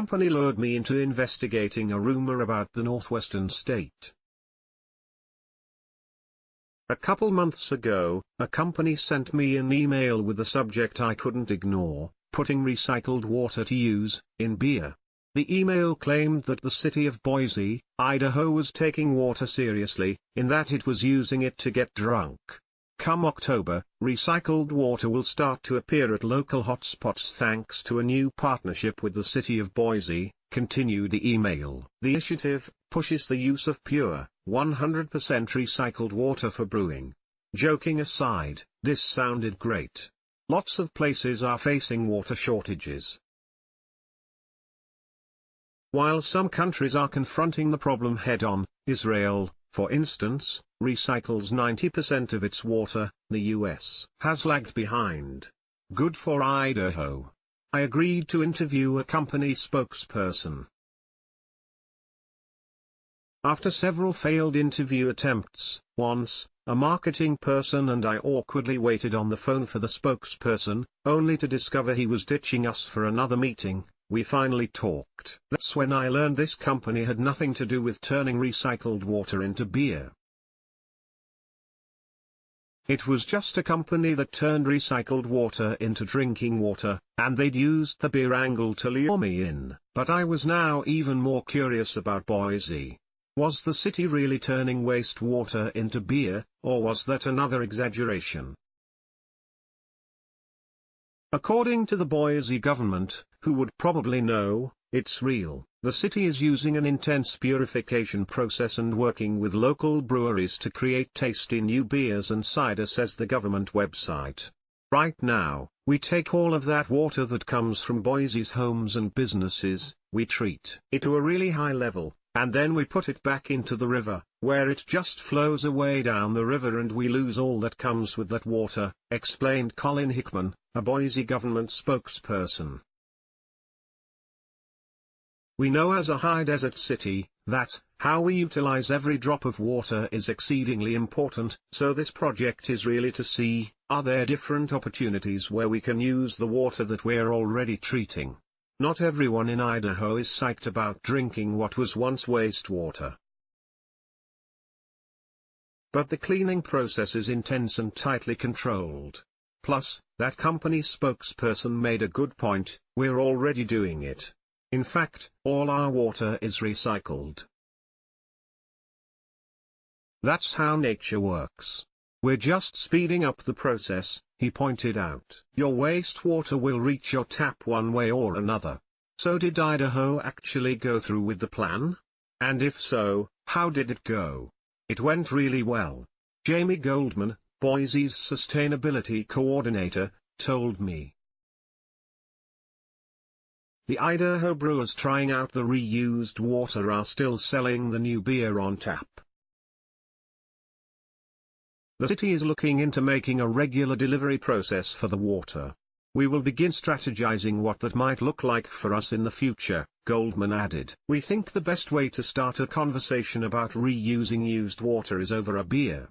company lured me into investigating a rumor about the northwestern state. A couple months ago, a company sent me an email with a subject I couldn't ignore: putting recycled water to use in beer. The email claimed that the city of Boise, Idaho was taking water seriously, in that it was using it to get drunk. Come October, recycled water will start to appear at local hotspots thanks to a new partnership with the city of Boise, continued the email. The initiative pushes the use of pure, 100% recycled water for brewing. Joking aside, this sounded great. Lots of places are facing water shortages. While some countries are confronting the problem head-on, Israel, for instance, recycles 90% of its water. The US has lagged behind. Good for Idaho. I agreed to interview a company spokesperson. After several failed interview attempts, once, a marketing person and I awkwardly waited on the phone for the spokesperson, only to discover he was ditching us for another meeting. We finally talked. That's when I learned this company had nothing to do with turning recycled water into beer. It was just a company that turned recycled water into drinking water, and they'd used the beer angle to lure me in. But I was now even more curious about Boise. Was the city really turning wastewater into beer, or was that another exaggeration? According to the Boise government, who would probably know, it's real. The city is using an intense purification process and working with local breweries to create tasty new beers and cider, says the government website. Right now, we take all of that water that comes from Boise's homes and businesses, we treat it to a really high level, and then we put it back into the river, where it just flows away down the river and we lose all that comes with that water, explained Colin Hickman, a Boise government spokesperson. We know as a high desert city, that, how we utilize every drop of water is exceedingly important, so this project is really to see, are there different opportunities where we can use the water that we're already treating. Not everyone in Idaho is psyched about drinking what was once wastewater. But the cleaning process is intense and tightly controlled. Plus, that company spokesperson made a good point: we're already doing it. In fact, all our water is recycled. That's how nature works. We're just speeding up the process, he pointed out. Your wastewater will reach your tap one way or another. So did Idaho actually go through with the plan? And if so, how did it go? It went really well. Jamie Goldman, Boise's sustainability coordinator, told me. The Idaho Brewers trying out the reused water are still selling the new beer on tap. The city is looking into making a regular delivery process for the water. We will begin strategizing what that might look like for us in the future, Goldman added. We think the best way to start a conversation about reusing used water is over a beer.